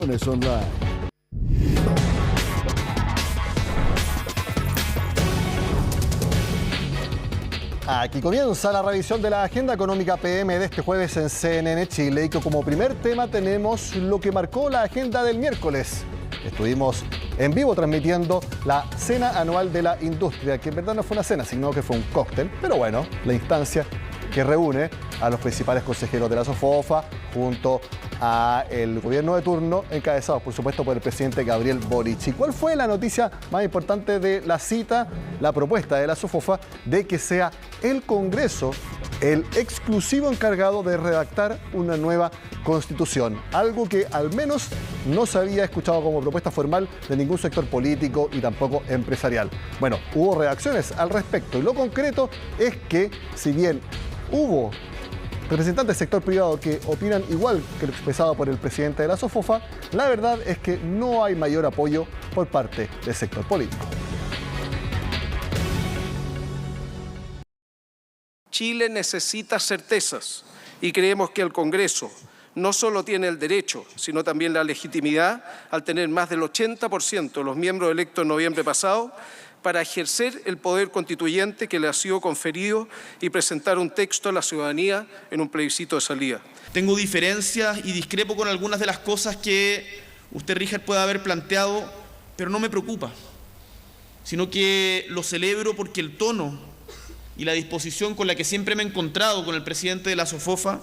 Online. Aquí comienza la revisión de la agenda económica PM de este jueves en CNN Chile y que como primer tema tenemos lo que marcó la agenda del miércoles. Estuvimos en vivo transmitiendo la cena anual de la industria, que en verdad no fue una cena, sino que fue un cóctel, pero bueno, la instancia que reúne a los principales consejeros de la SOFOFA junto a el gobierno de turno, encabezados por supuesto por el presidente Gabriel Boric. ¿Y cuál fue la noticia más importante de la cita? La propuesta de la SOFOFA de que sea el Congreso el exclusivo encargado de redactar una nueva constitución, algo que al menos no se había escuchado como propuesta formal de ningún sector político y tampoco empresarial. Bueno, hubo reacciones al respecto y lo concreto es que si bien hubo representantes del sector privado que opinan igual que lo expresado por el presidente de la SOFOFA, la verdad es que no hay mayor apoyo por parte del sector político. Chile necesita certezas y creemos que el Congreso no solo tiene el derecho, sino también la legitimidad, al tener más del 80% de los miembros electos en noviembre pasado, para ejercer el poder constituyente que le ha sido conferido y presentar un texto a la ciudadanía en un plebiscito de salida. Tengo diferencias y discrepo con algunas de las cosas que usted, Richard, puede haber planteado, pero no me preocupa, sino que lo celebro porque el tono y la disposición con la que siempre me he encontrado con el presidente de la SOFOFA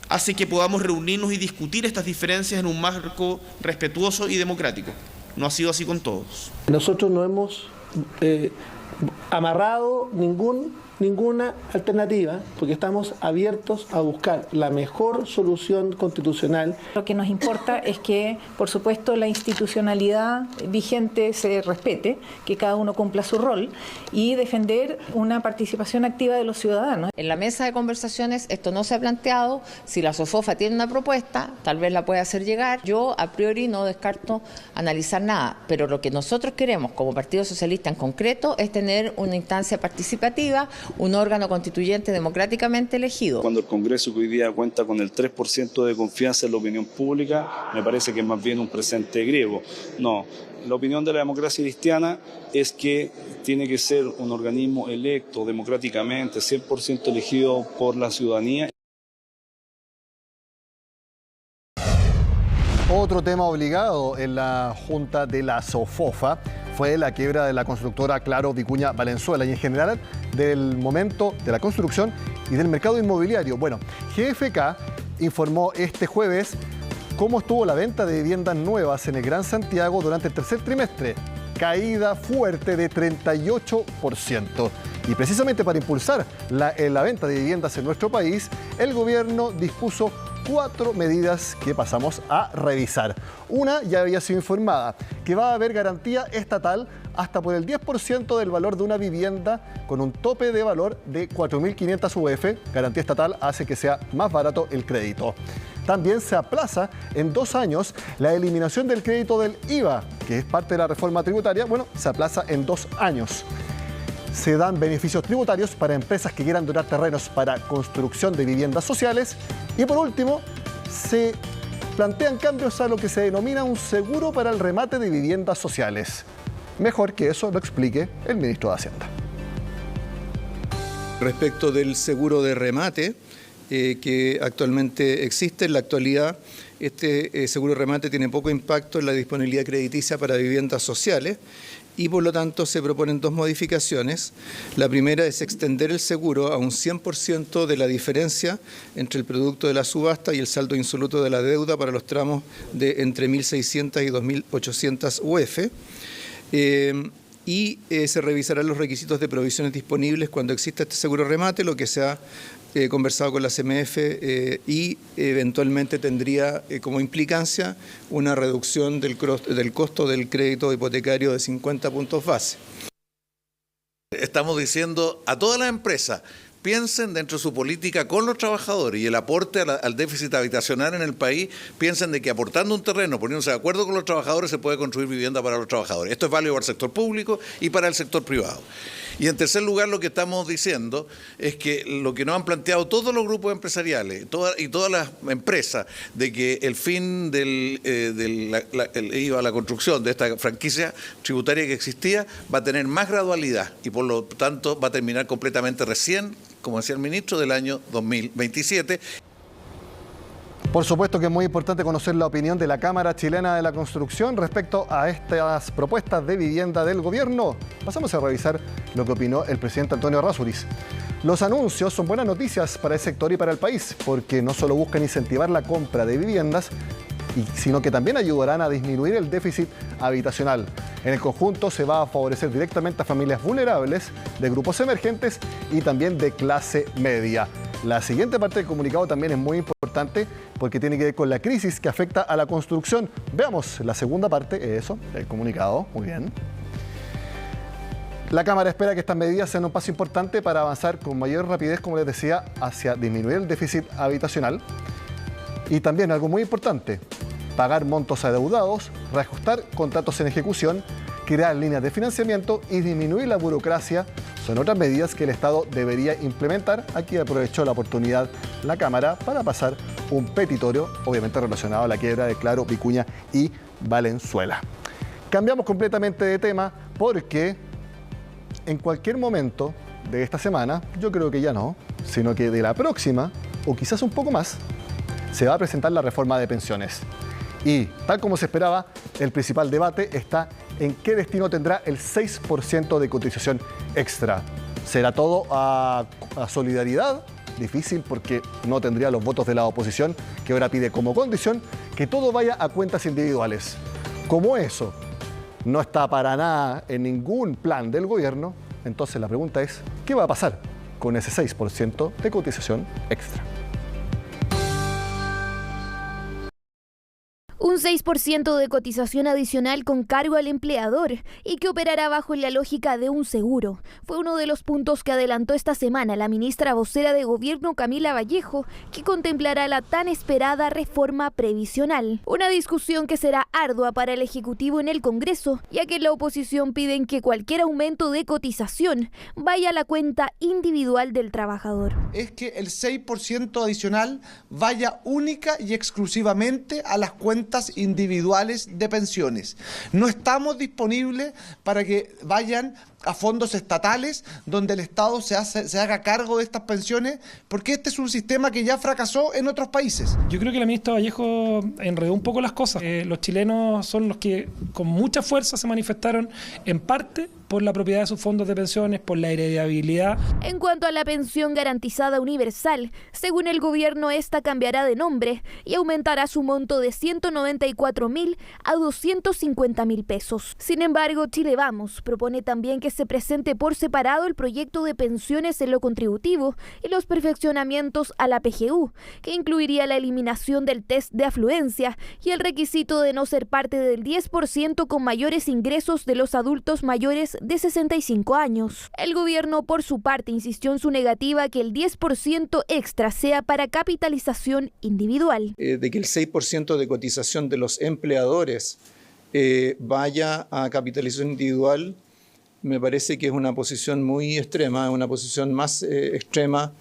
hace que podamos reunirnos y discutir estas diferencias en un marco respetuoso y democrático. No ha sido así con todos. Nosotros no hemos amarrado ninguna alternativa porque estamos abiertos a buscar la mejor solución constitucional. Lo que nos importa es que, por supuesto, la institucionalidad vigente se respete, que cada uno cumpla su rol y defender una participación activa de los ciudadanos. En la mesa de conversaciones esto no se ha planteado. Si la SOFOFA tiene una propuesta, tal vez la pueda hacer llegar. Yo a priori no descarto analizar nada, pero lo que nosotros queremos como Partido Socialista en concreto es tener una instancia participativa, un órgano constituyente democráticamente elegido. Cuando el Congreso que hoy día cuenta con el 3% de confianza en la opinión pública, me parece que es más bien un presente griego. No, la opinión de la democracia cristiana es que tiene que ser un organismo electo democráticamente, 100% elegido por la ciudadanía. Otro tema obligado en la junta de la SOFOFA fue la quiebra de la constructora Claro Vicuña Valenzuela y en general del momento de la construcción y del mercado inmobiliario. Bueno, GFK informó este jueves cómo estuvo la venta de viviendas nuevas en el Gran Santiago durante el tercer trimestre. Caída fuerte de 38%. Y precisamente para impulsar la venta de viviendas en nuestro país, el gobierno dispuso 4 medidas que pasamos a revisar. Una ya había sido informada, que va a haber garantía estatal hasta por el 10% del valor de una vivienda con un tope de valor de 4.500 UF. Garantía estatal hace que sea más barato el crédito. También se aplaza en 2 años la eliminación del crédito del IVA, que es parte de la reforma tributaria. Bueno, se aplaza en 2 años. Se dan beneficios tributarios para empresas que quieran donar terrenos para construcción de viviendas sociales. Y por último, se plantean cambios a lo que se denomina un seguro para el remate de viviendas sociales. Mejor que eso lo explique el ministro de Hacienda. Respecto del seguro de remate que actualmente existe en la actualidad, este seguro de remate tiene poco impacto en la disponibilidad crediticia para viviendas sociales y por lo tanto se proponen 2 modificaciones. La primera es extender el seguro a un 100% de la diferencia entre el producto de la subasta y el saldo insoluto de la deuda para los tramos de entre 1.600 y 2.800 UF. Se revisarán los requisitos de provisiones disponibles cuando exista este seguro remate, lo que se ha conversado con la CMF y eventualmente tendría como implicancia una reducción del costo del crédito hipotecario de 50 puntos base. Estamos diciendo a todas las empresas, piensen dentro de su política con los trabajadores y el aporte al déficit habitacional en el país, piensen de que aportando un terreno, poniéndose de acuerdo con los trabajadores, se puede construir vivienda para los trabajadores. Esto es válido para el sector público y para el sector privado. Y en tercer lugar, lo que estamos diciendo es que lo que nos han planteado todos los grupos empresariales y todas las empresas, de que el fin iba a la construcción de esta franquicia tributaria que existía, va a tener más gradualidad y por lo tanto va a terminar completamente recién, como decía el ministro, del año 2027. Por supuesto que es muy importante conocer la opinión de la Cámara Chilena de la Construcción respecto a estas propuestas de vivienda del gobierno. Pasamos a revisar lo que opinó el presidente Antonio Errázuriz. Los anuncios son buenas noticias para el sector y para el país, porque no solo buscan incentivar la compra de viviendas, sino que también ayudarán a disminuir el déficit habitacional. En el conjunto se va a favorecer directamente a familias vulnerables, de grupos emergentes y también de clase media. La siguiente parte del comunicado también es muy importante porque tiene que ver con la crisis que afecta a la construcción. Veamos la segunda parte, eso, el comunicado. Muy bien. La Cámara espera que estas medidas sean un paso importante para avanzar con mayor rapidez, como les decía, hacia disminuir el déficit habitacional. Y también algo muy importante, pagar montos adeudados, reajustar contratos en ejecución, crear líneas de financiamiento y disminuir la burocracia son otras medidas que el Estado debería implementar. Aquí aprovechó la oportunidad la Cámara para pasar un petitorio, obviamente relacionado a la quiebra de Claro, Vicuña y Valenzuela. Cambiamos completamente de tema porque en cualquier momento de esta semana, yo creo que ya no, sino que de la próxima, o quizás un poco más, se va a presentar la reforma de pensiones. Y, tal como se esperaba, el principal debate está en qué destino tendrá el 6% de cotización extra. ¿Será todo a solidaridad? Difícil porque no tendría los votos de la oposición, que ahora pide como condición que todo vaya a cuentas individuales. Como eso no está para nada en ningún plan del gobierno, entonces la pregunta es, ¿qué va a pasar con ese 6% de cotización extra? Un 6% de cotización adicional con cargo al empleador y que operará bajo la lógica de un seguro. Fue uno de los puntos que adelantó esta semana la ministra vocera de Gobierno, Camila Vallejo, que contemplará la tan esperada reforma previsional. Una discusión que será ardua para el Ejecutivo en el Congreso, ya que la oposición piden que cualquier aumento de cotización vaya a la cuenta individual del trabajador. Es que el 6% adicional vaya única y exclusivamente a las cuentas individuales de pensiones. No estamos disponibles para que vayan a fondos estatales donde el Estado se haga cargo de estas pensiones, porque este es un sistema que ya fracasó en otros países. Yo creo que la ministra Vallejo enredó un poco las cosas. Los chilenos son los que con mucha fuerza se manifestaron en parte por la propiedad de sus fondos de pensiones, por la heredabilidad. En cuanto a la pensión garantizada universal, según el gobierno, esta cambiará de nombre y aumentará su monto de 194.000 a 250.000 pesos. Sin embargo, Chile Vamos propone también que se presente por separado el proyecto de pensiones en lo contributivo y los perfeccionamientos a la PGU, que incluiría la eliminación del test de afluencia y el requisito de no ser parte del 10% con mayores ingresos de los adultos mayores de 65 años. El gobierno, por su parte, insistió en su negativa que el 10% extra sea para capitalización individual. De que el 6% de cotización de los empleadores vaya a capitalización individual, me parece que es una posición muy extrema, una posición más extrema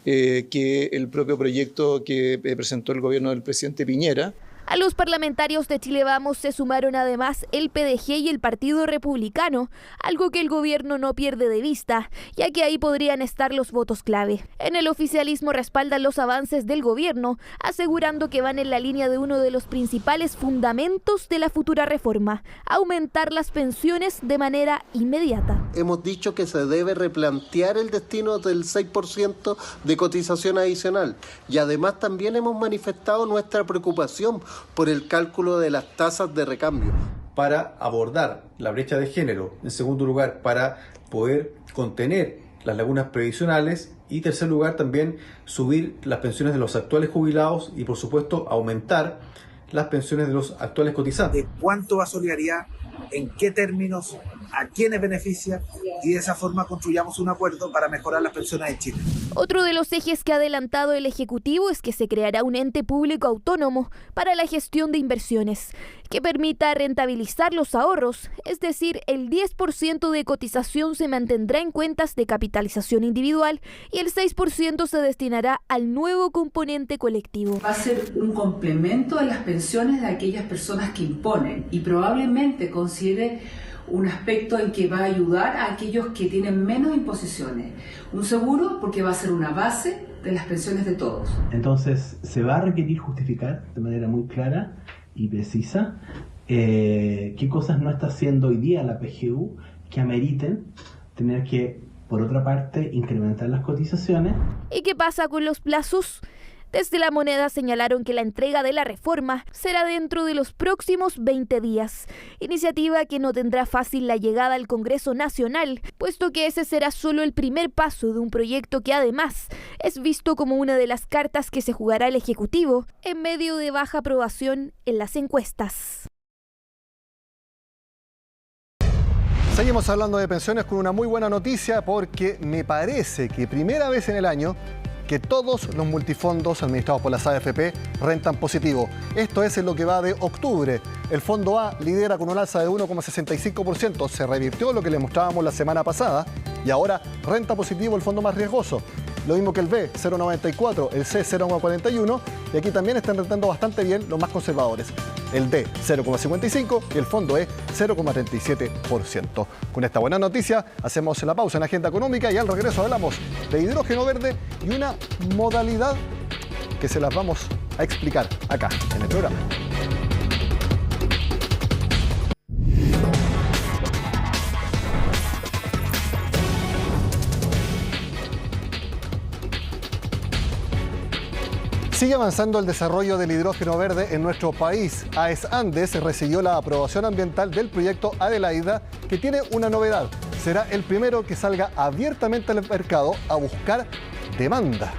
que el propio proyecto que presentó el gobierno del presidente Piñera. A los parlamentarios de Chile Vamos se sumaron además el PDG y el Partido Republicano, algo que el gobierno no pierde de vista, ya que ahí podrían estar los votos clave. En el oficialismo respaldan los avances del gobierno, asegurando que van en la línea de uno de los principales fundamentos de la futura reforma, aumentar las pensiones de manera inmediata. Hemos dicho que se debe replantear el destino del 6% de cotización adicional y además también hemos manifestado nuestra preocupación por el cálculo de las tasas de recambio. Para abordar la brecha de género, en segundo lugar, para poder contener las lagunas previsionales y en tercer lugar también subir las pensiones de los actuales jubilados y por supuesto aumentar las pensiones de los actuales cotizantes. ¿De cuánto va solidaridad? ¿En qué términos? a quiénes beneficia y de esa forma construyamos un acuerdo para mejorar las pensiones en Chile. Otro de los ejes que ha adelantado el Ejecutivo es que se creará un ente público autónomo para la gestión de inversiones, que permita rentabilizar los ahorros, es decir, el 10% de cotización se mantendrá en cuentas de capitalización individual y el 6% se destinará al nuevo componente colectivo. Va a ser un complemento a las pensiones de aquellas personas que imponen y probablemente considere un aspecto en que va a ayudar a aquellos que tienen menos imposiciones. Un seguro porque va a ser una base de las pensiones de todos. Entonces se va a requerir justificar de manera muy clara y precisa qué cosas no está haciendo hoy día la PGU que ameriten tener que, por otra parte, incrementar las cotizaciones. ¿Y qué pasa con los plazos? Desde La Moneda señalaron que la entrega de la reforma será dentro de los próximos 20 días, iniciativa que no tendrá fácil la llegada al Congreso Nacional, puesto que ese será solo el primer paso de un proyecto que además es visto como una de las cartas que se jugará el Ejecutivo en medio de baja aprobación en las encuestas. Seguimos hablando de pensiones con una muy buena noticia porque me parece que primera vez en el año que todos los multifondos administrados por las AFP rentan positivo. Esto es en lo que va de octubre. El Fondo A lidera con un alza de 1,65%. Se revirtió lo que le mostrábamos la semana pasada y ahora renta positivo el fondo más riesgoso. Lo mismo que el B, 0,94, el C, 0,41 y aquí también están rentando bastante bien los más conservadores. El D, 0,55 y el fondo E, 0,37%. Con esta buena noticia hacemos la pausa en la agenda económica y al regreso hablamos de hidrógeno verde y una modalidad que se las vamos a explicar acá en el programa. Sigue avanzando el desarrollo del hidrógeno verde en nuestro país. AES Andes recibió la aprobación ambiental del proyecto Adelaida, que tiene una novedad. Será el primero que salga abiertamente al mercado a buscar demanda.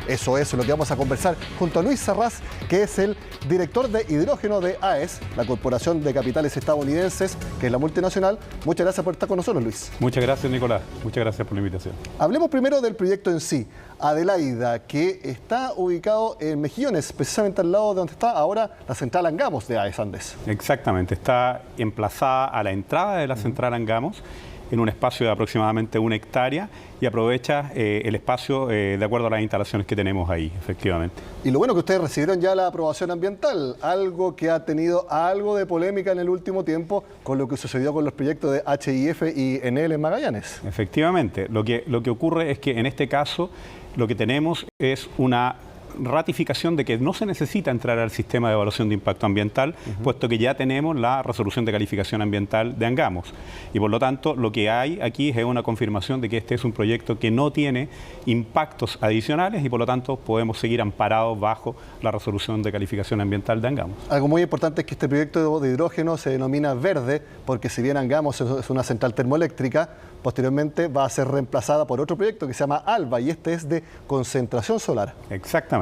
Eso es lo que vamos a conversar junto a Luis Sarraz, que es el director de hidrógeno de AES, la Corporación de Capitales Estadounidenses, que es la multinacional. Muchas gracias por estar con nosotros, Luis. Muchas gracias, Nicolás. Muchas gracias por la invitación. Hablemos primero del proyecto en sí, Adelaida, que está ubicado en Mejillones, precisamente al lado de donde está ahora la central Angamos de AES Andes. Exactamente, está emplazada a la entrada de la central Angamos, en un espacio de aproximadamente 1 hectárea y aprovecha el espacio de acuerdo a las instalaciones que tenemos ahí, efectivamente. Y lo bueno que ustedes recibieron ya la aprobación ambiental, algo que ha tenido algo de polémica en el último tiempo con lo que sucedió con los proyectos de HIF y Enel en Magallanes. Efectivamente, lo que ocurre es que en este caso lo que tenemos es una ratificación de que no se necesita entrar al sistema de evaluación de impacto ambiental, puesto que ya tenemos la resolución de calificación ambiental de Angamos. Y por lo tanto, lo que hay aquí es una confirmación de que este es un proyecto que no tiene impactos adicionales y por lo tanto podemos seguir amparados bajo la resolución de calificación ambiental de Angamos. Algo muy importante es que este proyecto de hidrógeno se denomina verde, porque si bien Angamos es una central termoeléctrica, posteriormente va a ser reemplazada por otro proyecto que se llama ALBA y este es de concentración solar. Exactamente.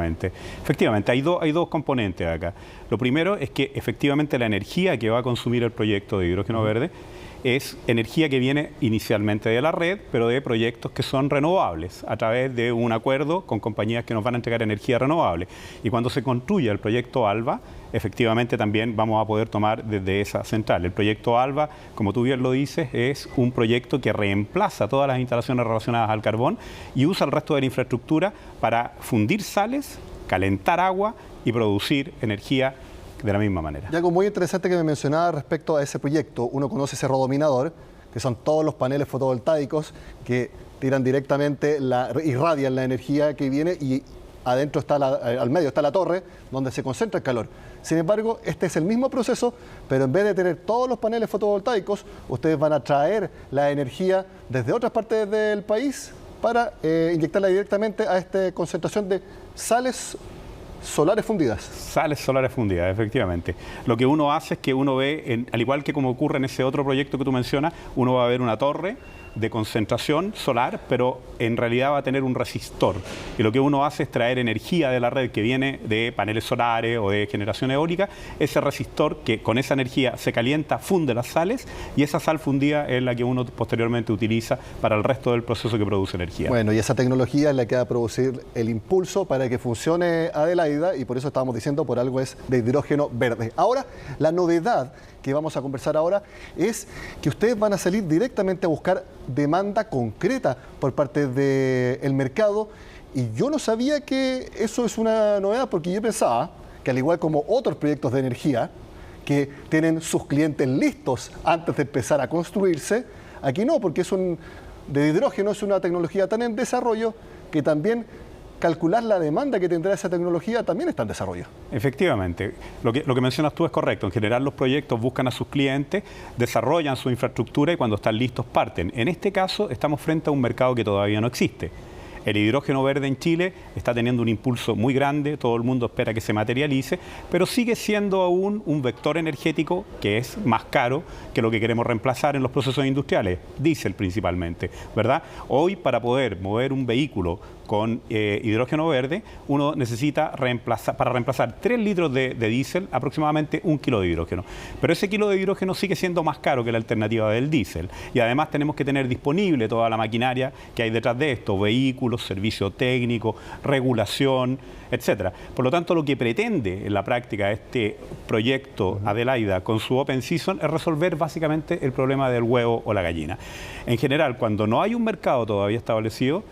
Efectivamente, hay dos componentes acá. Lo primero es que efectivamente la energía que va a consumir el proyecto de hidrógeno verde es energía que viene inicialmente de la red, pero de proyectos que son renovables, a través de un acuerdo con compañías que nos van a entregar energía renovable. Y cuando se construya el proyecto ALBA, efectivamente también vamos a poder tomar desde esa central. El proyecto ALBA, como tú bien lo dices, es un proyecto que reemplaza todas las instalaciones relacionadas al carbón y usa el resto de la infraestructura para fundir sales, calentar agua y producir energía de la misma manera. Y algo muy interesante que me mencionaba respecto a ese proyecto, uno conoce Cerro Dominador, que son todos los paneles fotovoltaicos que tiran directamente, irradian la energía que viene y adentro está al medio está la torre donde se concentra el calor. Sin embargo, este es el mismo proceso, pero en vez de tener todos los paneles fotovoltaicos, ustedes van a traer la energía desde otras partes del país para inyectarla directamente a esta concentración de sales solares fundidas. Sales solares fundidas, efectivamente. Lo que uno hace es que uno ve, al igual que como ocurre en ese otro proyecto que tú mencionas, uno va a ver una torre de concentración solar, pero en realidad va a tener un resistor. Y lo que uno hace es traer energía de la red que viene de paneles solares o de generación eólica. Ese resistor que con esa energía se calienta, funde las sales, y esa sal fundida es la que uno posteriormente utiliza para el resto del proceso que produce energía. Bueno, y esa tecnología es la que va a producir el impulso para que funcione Adelaida, y por eso estábamos diciendo, por algo es de hidrógeno verde. Ahora, la novedad que vamos a conversar ahora es que ustedes van a salir directamente a buscar demanda concreta por parte del mercado, y yo no sabía que eso es una novedad, porque yo pensaba que al igual como otros proyectos de energía que tienen sus clientes listos antes de empezar a construirse, aquí no, porque de hidrógeno es una tecnología tan en desarrollo que también calcular la demanda que tendrá esa tecnología también está en desarrollo. Efectivamente, lo que mencionas tú es correcto. En general los proyectos buscan a sus clientes, desarrollan su infraestructura y cuando están listos parten. En este caso estamos frente a un mercado que todavía no existe. El hidrógeno verde en Chile está teniendo un impulso muy grande, todo el mundo espera que se materialice, pero sigue siendo aún un vector energético que es más caro que lo que queremos reemplazar en los procesos industriales, diésel principalmente, ¿verdad? Hoy, para poder mover un vehículo con hidrógeno verde, uno necesita para reemplazar 3 litros de diésel, aproximadamente 1 kilo de hidrógeno. Pero ese kilo de hidrógeno sigue siendo más caro que la alternativa del diésel. Y además tenemos que tener disponible toda la maquinaria que hay detrás de esto, vehículos, servicio técnico, regulación, etcétera. Por lo tanto, lo que pretende en la práctica este proyecto Adelaida con su Open Season es resolver básicamente el problema del huevo o la gallina. En general, cuando no hay un mercado todavía establecido,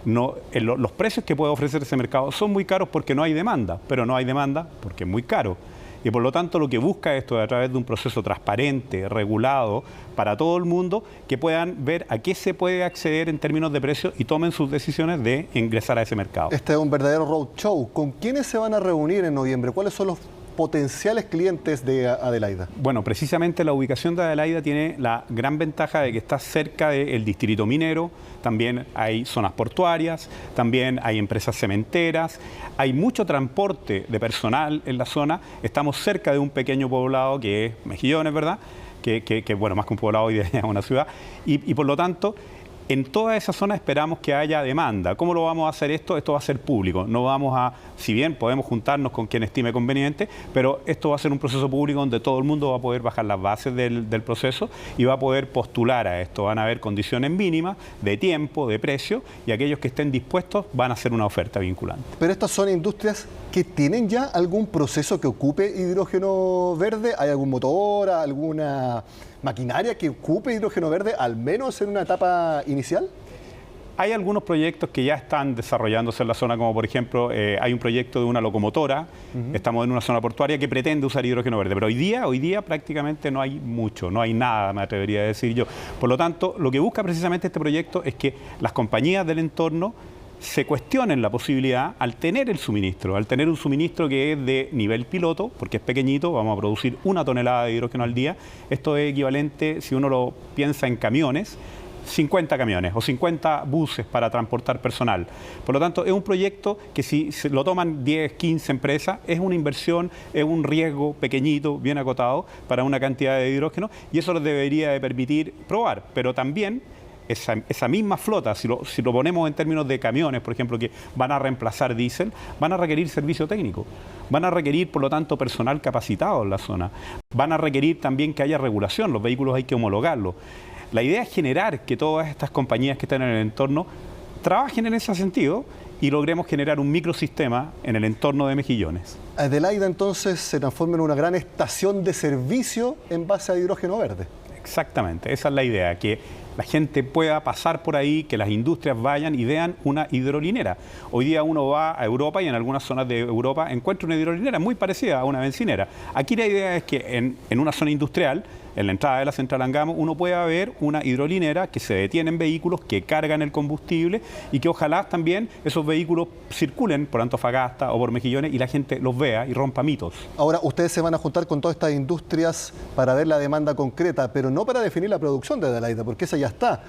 los precios que puede ofrecer ese mercado son muy caros porque no hay demanda, pero no hay demanda porque es muy caro. Y por lo tanto lo que busca esto es a través de un proceso transparente, regulado, para todo el mundo, que puedan ver a qué se puede acceder en términos de precios y tomen sus decisiones de ingresar a ese mercado. Este es un verdadero roadshow. ¿Con quiénes se van a reunir en noviembre? ¿Cuáles son los potenciales clientes de Adelaida? Bueno, precisamente la ubicación de Adelaida tiene la gran ventaja de que está cerca del distrito minero, también hay zonas portuarias, también hay empresas cementeras, hay mucho transporte de personal en la zona, estamos cerca de un pequeño poblado que es Mejillones, ¿verdad? Que bueno, más que un poblado hoy es una ciudad, y por lo tanto, en toda esa zona esperamos que haya demanda. ¿Cómo lo vamos a hacer esto? Esto va a ser público. No vamos a, si bien podemos juntarnos con quien estime conveniente, pero esto va a ser un proceso público donde todo el mundo va a poder bajar las bases del proceso y va a poder postular a esto. Van a haber condiciones mínimas de tiempo, de precio, y aquellos que estén dispuestos van a hacer una oferta vinculante. Pero estas son industrias que tienen ya algún proceso que ocupe hidrógeno verde. ¿Hay algún motor, alguna maquinaria que ocupe hidrógeno verde, al menos en una etapa inicial? Hay algunos proyectos que ya están desarrollándose en la zona, como por ejemplo, hay un proyecto de una locomotora, estamos en una zona portuaria que pretende usar hidrógeno verde, pero hoy día prácticamente no hay mucho, no hay nada, me atrevería a decir yo. Por lo tanto, lo que busca precisamente este proyecto es que las compañías del entorno se cuestionen la posibilidad, al tener el suministro, al tener un suministro que es de nivel piloto, porque es pequeñito, vamos a producir 1 tonelada de hidrógeno al día, esto es equivalente, si uno lo piensa en camiones, 50 camiones o 50 buses para transportar personal. Por lo tanto, es un proyecto que si se lo toman 10, 15 empresas, es una inversión, es un riesgo pequeñito, bien acotado, para una cantidad de hidrógeno, y eso les debería de permitir probar, pero también esa misma flota, si lo ponemos en términos de camiones, por ejemplo, que van a reemplazar diésel, van a requerir servicio técnico, van a requerir, por lo tanto, personal capacitado en la zona, van a requerir también que haya regulación, los vehículos hay que homologarlos. La idea es generar que todas estas compañías que están en el entorno trabajen en ese sentido y logremos generar un microsistema en el entorno de Mejillones. Adelaida entonces se transforma en una gran estación de servicio en base a hidrógeno verde. Exactamente, esa es la idea, que la gente pueda pasar por ahí, que las industrias vayan y vean una hidrolinera. Hoy día uno va a Europa y en algunas zonas de Europa encuentra una hidrolinera muy parecida a una bencinera. Aquí la idea es que en una zona industrial, en la entrada de la central Angamo, uno pueda ver una hidrolinera que se detiene en vehículos, que cargan el combustible y que ojalá también esos vehículos circulen por Antofagasta o por Mejillones y la gente los vea y rompa mitos. Ahora, ustedes se van a juntar con todas estas industrias para ver la demanda concreta, pero no para definir la producción de Adelaida, porque esa ya está.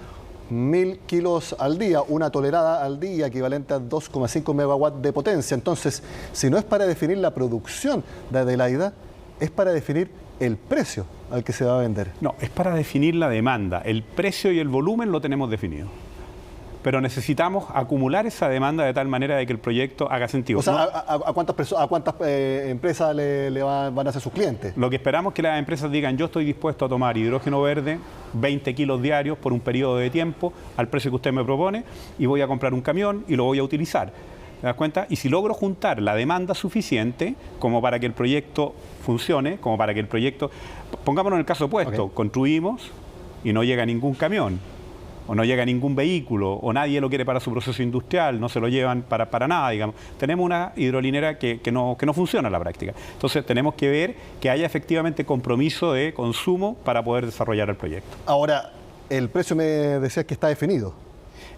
1000 kilos al día, 1 tonelada al día, equivalente a 2,5 megawatts de potencia. Entonces, si no es para definir la producción de Adelaida, es para definir el precio al que se va a vender. No, es para definir la demanda. El precio y el volumen lo tenemos definido. Pero necesitamos acumular esa demanda de tal manera de que el proyecto haga sentido. O sea, ¿a cuántas empresas le van a ser sus clientes? Lo que esperamos es que las empresas digan, yo estoy dispuesto a tomar hidrógeno verde, 20 kilos diarios por un periodo de tiempo, al precio que usted me propone, y voy a comprar un camión y lo voy a utilizar. ¿Te das cuenta? Y si logro juntar la demanda suficiente como para que el proyecto funcione, como para que el proyecto... Pongámonos en el caso opuesto, construimos y no llega ningún camión, o no llega ningún vehículo, o nadie lo quiere para su proceso industrial, no se lo llevan para nada, digamos. Tenemos una hidrolinera que no funciona en la práctica. Entonces tenemos que ver que haya efectivamente compromiso de consumo para poder desarrollar el proyecto. Ahora, el precio me decías que está definido.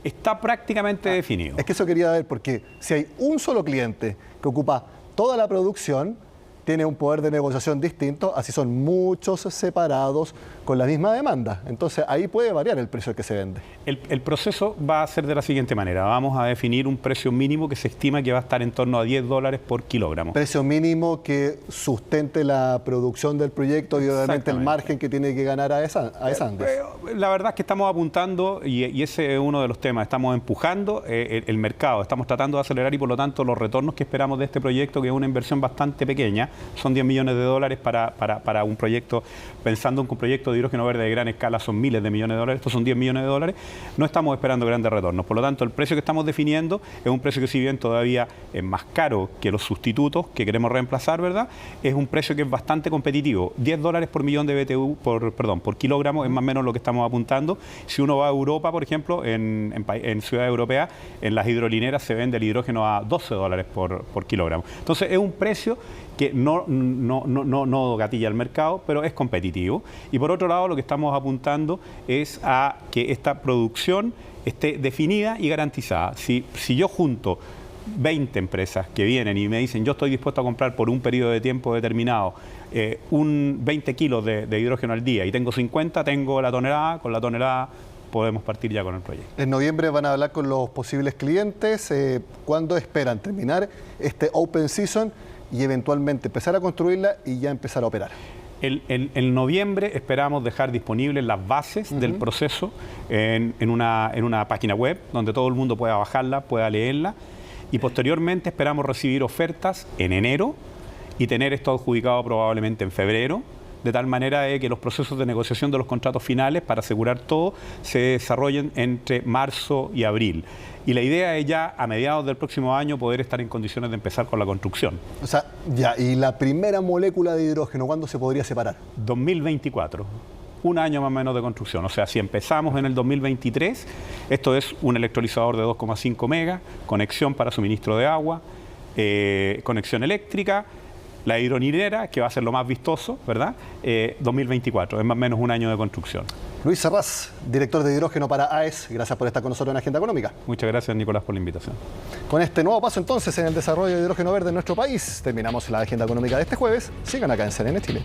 Está prácticamente definido. Es que eso quería ver, porque si hay un solo cliente que ocupa toda la producción, tiene un poder de negociación distinto, así son muchos separados con la misma demanda. Entonces ahí puede variar el precio al que se vende. El proceso va a ser de la siguiente manera. Vamos a definir un precio mínimo que se estima que va a estar en torno a $10 por kilogramo. Precio mínimo que sustente la producción del proyecto y obviamente el margen que tiene que ganar a Andes. La verdad es que estamos apuntando, y ese es uno de los temas, estamos empujando el mercado, estamos tratando de acelerar y por lo tanto los retornos que esperamos de este proyecto, que es una inversión bastante pequeña, son $10 millones para un proyecto, pensando en que un proyecto de hidrógeno verde de gran escala son miles de millones de dólares, estos son $10 millones de dólares, no estamos esperando grandes retornos. Por lo tanto, el precio que estamos definiendo es un precio que, si bien todavía es más caro que los sustitutos que queremos reemplazar, ¿verdad?, es un precio que es bastante competitivo. $10 por millón de BTU, por kilogramo, es más o menos lo que estamos apuntando. Si uno va a Europa, por ejemplo, en ciudades europeas, en las hidrolineras se vende el hidrógeno a $12 por kilogramo. Entonces, es un precio que no gatilla el mercado, pero es competitivo. Y por otro lado, lo que estamos apuntando es a que esta producción esté definida y garantizada. Si yo junto 20 empresas que vienen y me dicen, yo estoy dispuesto a comprar por un periodo de tiempo determinado 20 kilos de hidrógeno al día y tengo 50, tengo la tonelada, con la tonelada podemos partir ya con el proyecto. En noviembre van a hablar con los posibles clientes. ¿Cuándo esperan terminar este Open Season y eventualmente empezar a construirla y ya empezar a operar? En noviembre esperamos dejar disponibles las bases del proceso en una página web donde todo el mundo pueda bajarla, pueda leerla, y posteriormente esperamos recibir ofertas en enero y tener esto adjudicado probablemente en febrero, de tal manera de que los procesos de negociación de los contratos finales, para asegurar todo, se desarrollen entre marzo y abril. Y la idea es ya a mediados del próximo año poder estar en condiciones de empezar con la construcción. O sea, ya, ¿y la primera molécula de hidrógeno cuándo se podría separar? 2024. Un año más o menos de construcción. O sea, si empezamos en el 2023, esto es un electrolizador de 2,5 megas, conexión para suministro de agua, conexión eléctrica, la hidrolinera, que va a ser lo más vistoso, ¿verdad? 2024, es más o menos un año de construcción. Luis Serraz, director de hidrógeno para AES, gracias por estar con nosotros en Agenda Económica. Muchas gracias, Nicolás, por la invitación. Con este nuevo paso entonces en el desarrollo de hidrógeno verde en nuestro país, terminamos la Agenda Económica de este jueves. Sigan acá en CNN Chile.